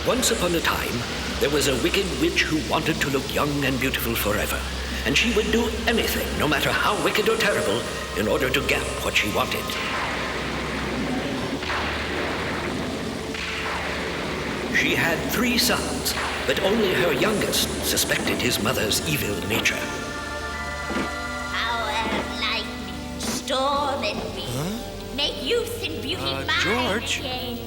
Once upon a time, there was a wicked witch who wanted to look young and beautiful forever, and she would do anything, no matter how wicked or terrible, in order to get what she wanted. She had 3 sons, but only her youngest suspected his mother's evil nature. Power, lightning, storm, and wind. Make youth and beauty mine George? again.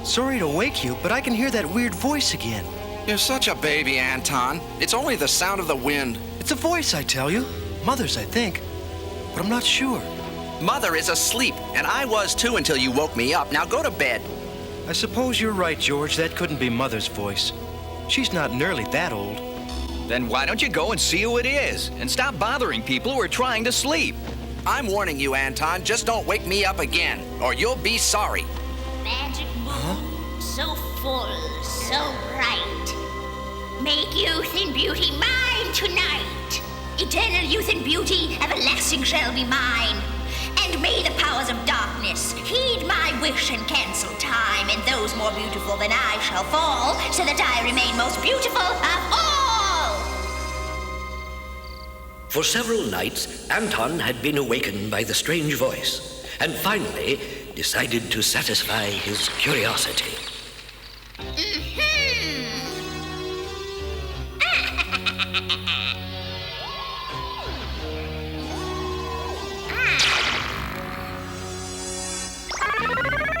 Sorry to wake you, but I can hear that weird voice again. You're such a baby, Anton. It's only the sound of the wind. It's a voice, I tell you. Mother's, I think. But I'm not sure. Mother is asleep, and I was too until you woke me up. Now go to bed. I suppose you're right, George. That couldn't be Mother's voice. She's not nearly that old. Then why don't you go and see who it is, and stop bothering people who are trying to sleep? I'm warning you, Anton. Just don't wake me up again, or you'll be sorry. Magic moon, so full, so bright. Make youth and beauty mine tonight. Eternal youth and beauty, everlasting shall be mine. And may the powers of darkness heed my wish and cancel time, and those more beautiful than I shall fall, so that I remain most beautiful of all. For several nights, Anton had been awakened by the strange voice, and finally decided to satisfy his curiosity.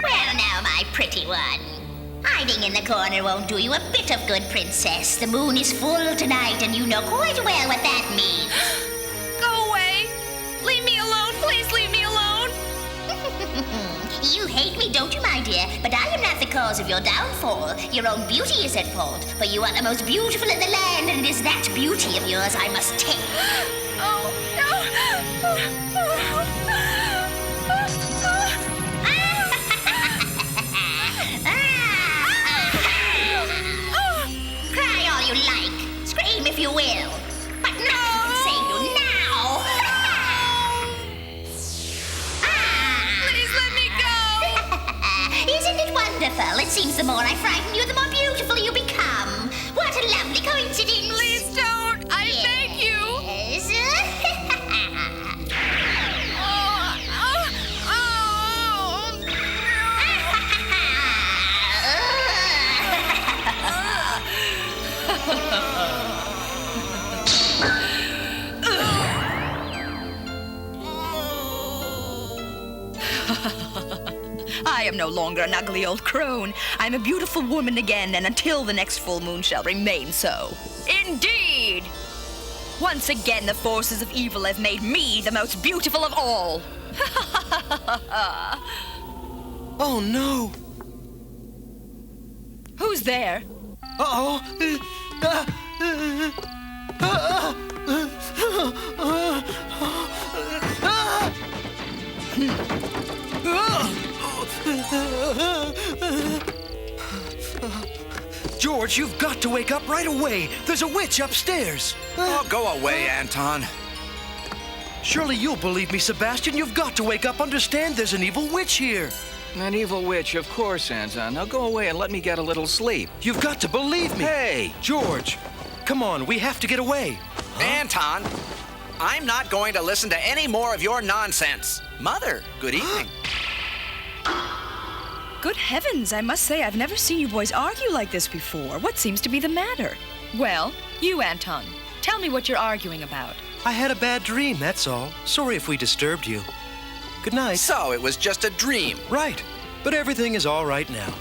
Well now, my pretty one. Hiding in the corner won't do you a bit of good, princess. The moon is full tonight, and you know quite well what that means. Go away! Leave me alone! Please leave me alone! You hate me, don't you, my dear? But I am not the cause of your downfall. Your own beauty is at fault, for you are the most beautiful in the land, and it is that beauty of yours I must take. Oh, no! Cry all you like. Scream if you will. But nothing can save you now. Please let me go! Isn't it wonderful? It seems the more I frighten you, the more beautiful you become. What a lovely coincidence. Please don't! I beg you! Yes. I am no longer an ugly old crone. I'm a beautiful woman again, and until the next full moon shall remain so. Indeed! Once again, the forces of evil have made me the most beautiful of all. Oh, no. Who's there? Uh-oh. George, you've got to wake up right away. There's a witch upstairs. Oh, go away, Anton. Surely you'll believe me, Sebastian. You've got to wake up. Understand there's an evil witch here. An evil witch, of course, Anton. Now go away and let me get a little sleep. You've got to believe me. Hey! George, come on. We have to get away. Anton, I'm not going to listen to any more of your nonsense. Mother, good evening. Good heavens, I must say I've never seen you boys argue like this before. What seems to be the matter? Well, you, Anton, tell me what you're arguing about. I had a bad dream, that's all. Sorry if we disturbed you. Good night. So it was just a dream. Right. But everything is all right now.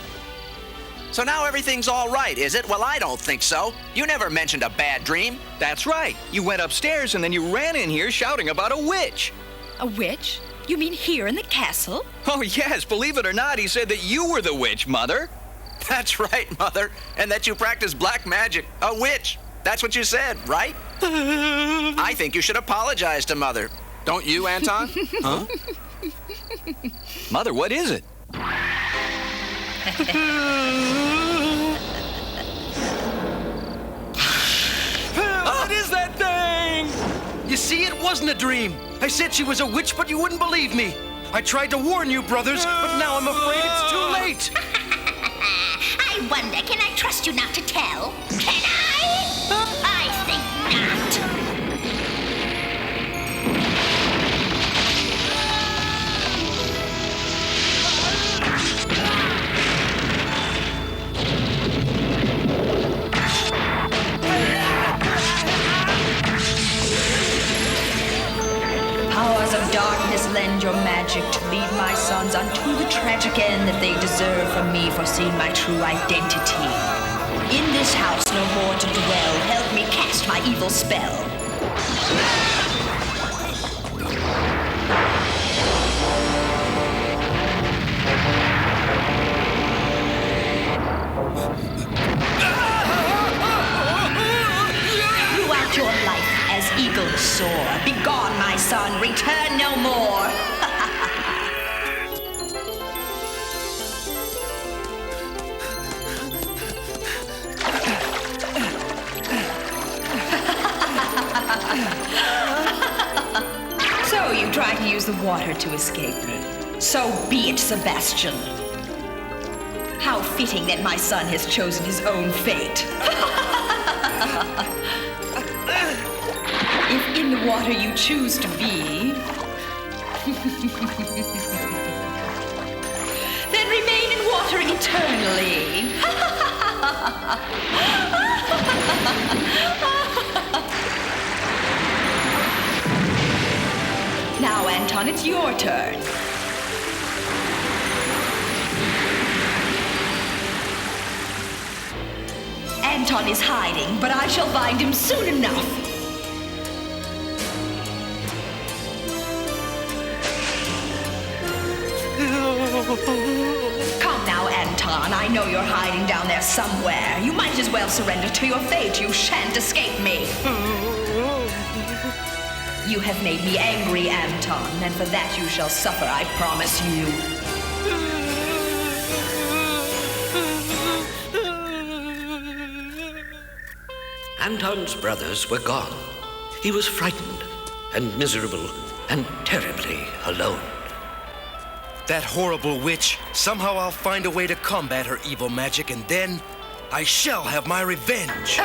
So now everything's all right, is it? Well, I don't think so. You never mentioned a bad dream. That's right. You went upstairs and then you ran in here shouting about a witch. A witch? You mean here in the castle? Oh, yes. Believe it or not, he said that you were the witch, Mother. That's right, Mother. And that you practice black magic. A witch. That's what you said, right? I think you should apologize to Mother. Don't you, Anton? Huh? Mother, what is it? What is that thing? You see, it wasn't a dream. I said she was a witch, but you wouldn't believe me. I tried to warn you, brothers, but now I'm afraid it's too late. I wonder, can I trust you not to tell? Can I? I think not. Powers of darkness, lend your magic to lead my sons unto the tragic end that they deserve from me for seeing my true identity. In this house no more to dwell, help me cast my evil spell. Throughout your life as eagles soar, begone, my son, return no more. So you try to use the water to escape me. So be it, Sebastian. How fitting that my son has chosen his own fate. If in the water you choose to be, then remain in water eternally. Now, Anton, it's your turn. Anton is hiding, but I shall find him soon enough. Come now, Anton. I know you're hiding down there somewhere. You might as well surrender to your fate. You shan't escape me. You have made me angry, Anton, and for that you shall suffer, I promise you. Anton's brothers were gone. He was frightened and miserable and terribly alone. That horrible witch. Somehow I'll find a way to combat her evil magic, and then I shall have my revenge.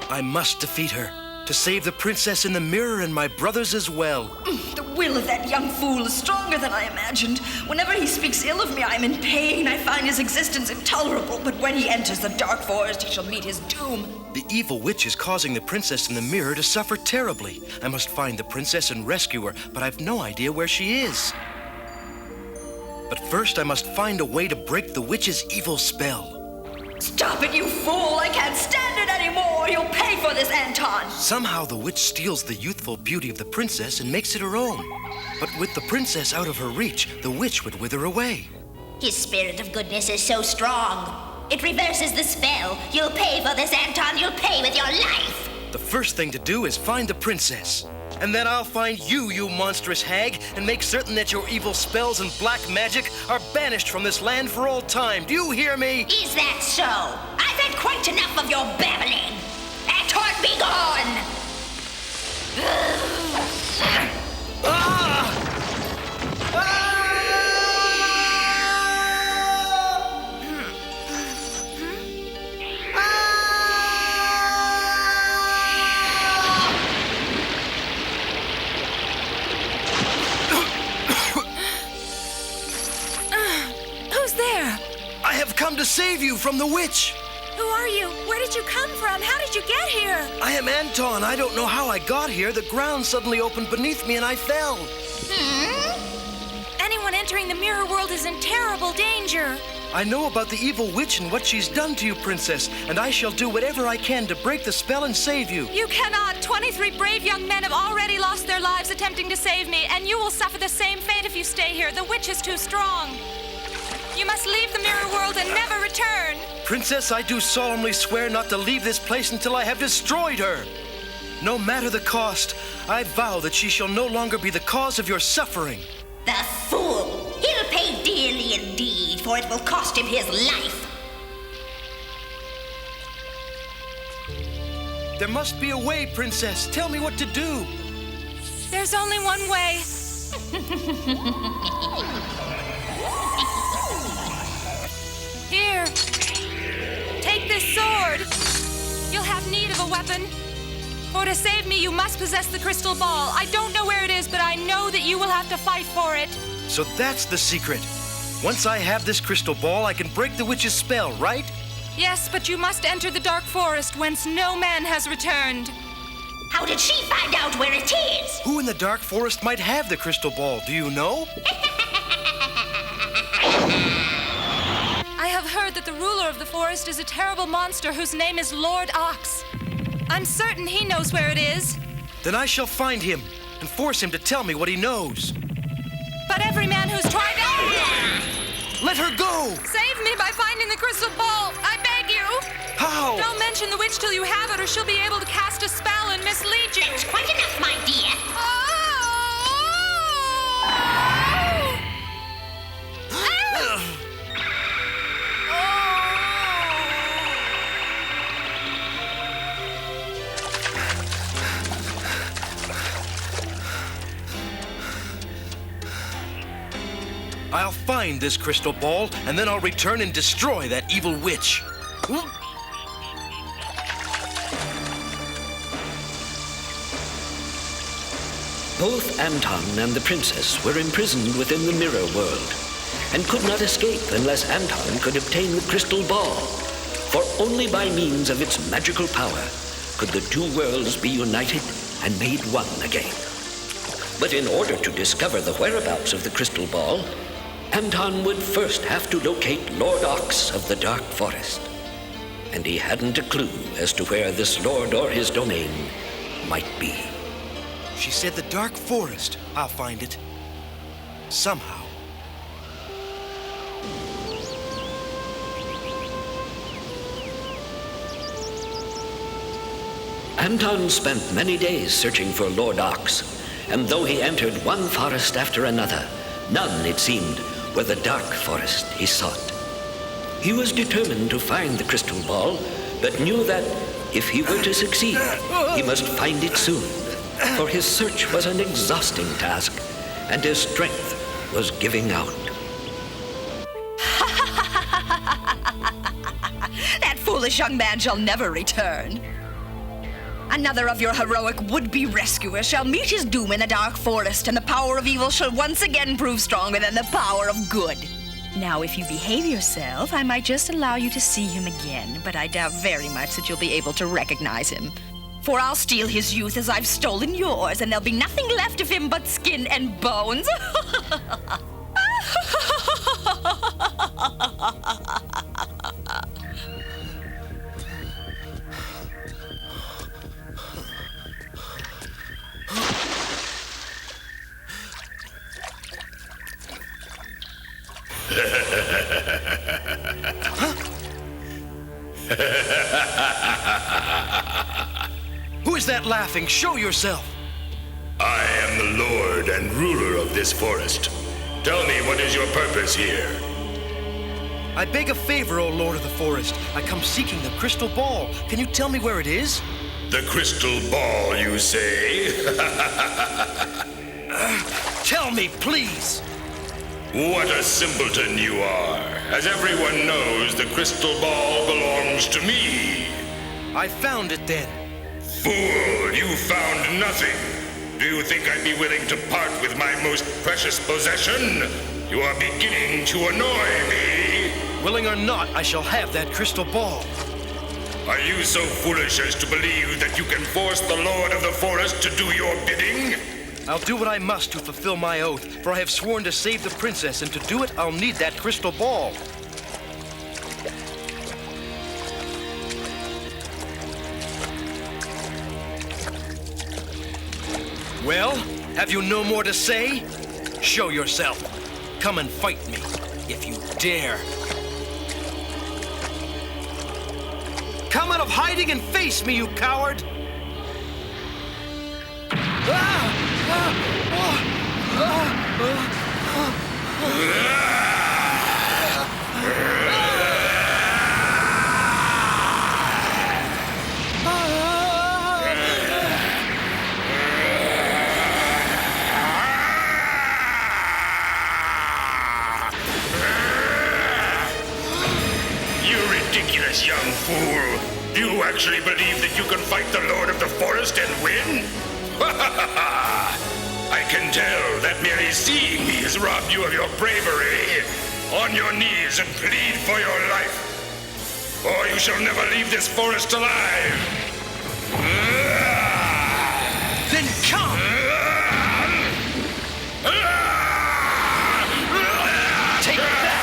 I must defeat her to save the princess in the mirror and my brothers as well. The will of that young fool is stronger than I imagined. Whenever he speaks ill of me, I am in pain. I find his existence intolerable, but when he enters the dark forest, he shall meet his doom. The evil witch is causing the princess in the mirror to suffer terribly. I must find the princess and rescue her, but I've no idea where she is. But first, I must find a way to break the witch's evil spell. Stop it, you fool! I can't stand it anymore! You'll pay for this, Anton! Somehow the witch steals the youthful beauty of the princess and makes it her own. But with the princess out of her reach, the witch would wither away. His spirit of goodness is so strong. It reverses the spell. You'll pay for this, Anton. You'll pay with your life. The first thing to do is find the princess. And then I'll find you, you monstrous hag, and make certain that your evil spells and black magic are banished from this land for all time. Do you hear me? Is that so? I've had quite enough of your babbling. Anton, be gone! I have come to save you from the witch. Who are you? Where did you come from? How did you get here? I am Anton. I don't know how I got here. The ground suddenly opened beneath me and I fell. Anyone entering the mirror world is in terrible danger. I know about the evil witch and what she's done to you, princess, and I shall do whatever I can to break the spell and save you. You cannot. 23 brave young men have already lost their lives attempting to save me, and you will suffer the same fate if you stay here. The witch is too strong. You must leave the mirror world and never return. Princess, I do solemnly swear not to leave this place until I have destroyed her. No matter the cost, I vow that she shall no longer be the cause of your suffering. The fool! He'll pay dearly indeed, for it will cost him his life. There must be a way, princess. Tell me what to do. There's only one way. Here. You'll have need of a weapon. For to save me, you must possess the crystal ball. I don't know where it is, but I know that you will have to fight for it. So that's the secret. Once I have this crystal ball, I can break the witch's spell, right? Yes, but you must enter the dark forest whence no man has returned. How did she find out where it is? Who in the dark forest might have the crystal ball? Do you know? I have heard that the ruler of the forest is a terrible monster whose name is Lord Ox. I'm certain he knows where it is. Then I shall find him and force him to tell me what he knows. But every man who's tried Let her go! save me by finding the crystal ball. I beg you. How? Don't mention the witch till you have it, or she'll be able to cast a spell and mislead you. That's quite enough, my dear. I'll find this crystal ball, and then I'll return and destroy that evil witch. Both Anton and the princess were imprisoned within the mirror world and could not escape unless Anton could obtain the crystal ball, for only by means of its magical power could the two worlds be united and made one again. But in order to discover the whereabouts of the crystal ball, Anton would first have to locate Lord Ox of the Dark Forest, and he hadn't a clue as to where this lord or his domain might be. She said the dark forest. I'll find it. Somehow. Anton spent many days searching for Lord Ox, and though he entered one forest after another, none, it seemed, were the dark forest he sought. He was determined to find the crystal ball, but knew that if he were to succeed, he must find it soon, for his search was an exhausting task, and his strength was giving out. That foolish young man shall never return. Another of your heroic would-be rescuers shall meet his doom in the dark forest, and the power of evil shall once again prove stronger than the power of good. Now, if you behave yourself, I might just allow you to see him again, but I doubt very much that you'll be able to recognize him. For I'll steal his youth as I've stolen yours, and there'll be nothing left of him but skin and bones. Who is that laughing? Show yourself! I am the lord and ruler of this forest. Tell me, what is your purpose here? I beg a favor, O Lord of the Forest. I come seeking the crystal ball. Can you tell me where it is? The crystal ball, you say? Tell me, please! What a simpleton you are. As everyone knows, the crystal ball belongs to me. I found it then. Fool, you found nothing. Do you think I'd be willing to part with my most precious possession? You are beginning to annoy me. Willing or not, I shall have that crystal ball. Are you so foolish as to believe that you can force the Lord of the Forest to do your bidding? I'll do what I must to fulfill my oath, for I have sworn to save the princess, and to do it, I'll need that crystal ball. Well, have you no more to say? Show yourself. Come and fight me, if you dare. Come out of hiding and face me, you coward! You ridiculous young fool! Do you actually believe that you can fight the Lord of the Forest and win? I can tell that merely seeing me has robbed you of your bravery. On your knees and plead for your life, or you shall never leave this forest alive. Then come! Take that!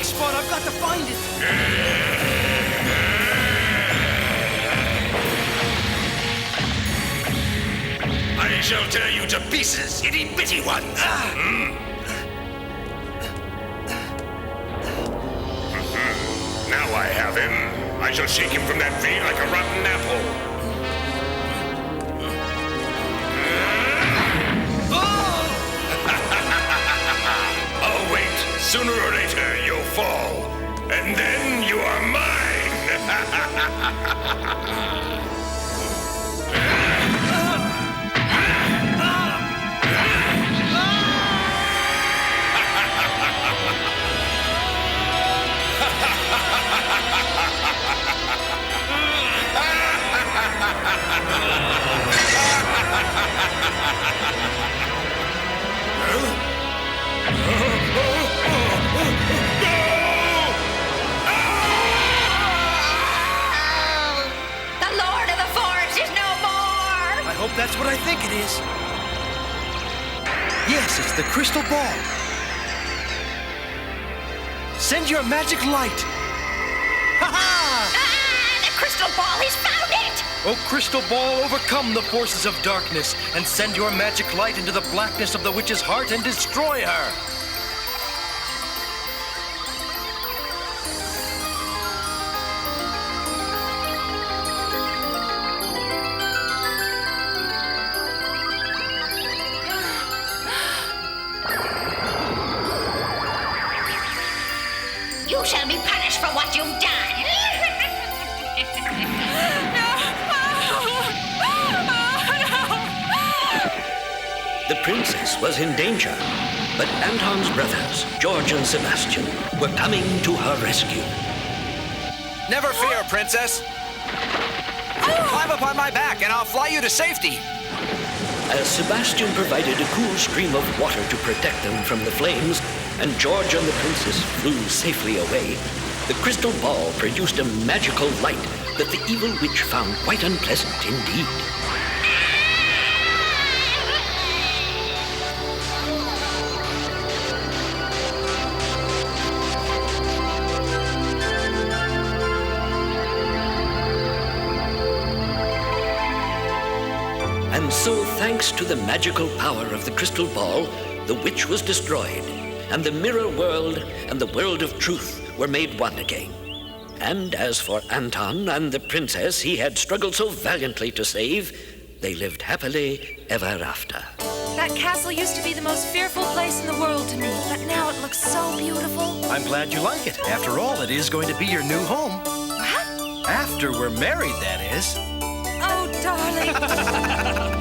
Spot. I've got to find it. I shall tear you to pieces, itty bitty ones. Now I have him. I shall shake him from that tree like a rotten apple. Oh, wait. Sooner or later, you'll fall. And then you are mine. That's what I think it is. Yes, it's the crystal ball. Send your magic light. Ha-ha! The crystal ball has found it! Oh, crystal ball, overcome the forces of darkness and send your magic light into the blackness of the witch's heart and destroy her. You shall be punished for what you've done. The princess was in danger, but Anton's brothers, George and Sebastian, were coming to her rescue. Never fear, princess. Climb up on my back and I'll fly you to safety. As Sebastian provided a cool stream of water to protect them from the flames, and George and the princess flew safely away, the crystal ball produced a magical light that the evil witch found quite unpleasant indeed. And so, thanks to the magical power of the crystal ball, the witch was destroyed, and the mirror world and the world of truth were made one again. And as for Anton and the princess he had struggled so valiantly to save, they lived happily ever after. That castle used to be the most fearful place in the world to me, but now it looks so beautiful. I'm glad you like it. After all, it is going to be your new home. What? After we're married, that is. Oh, darling.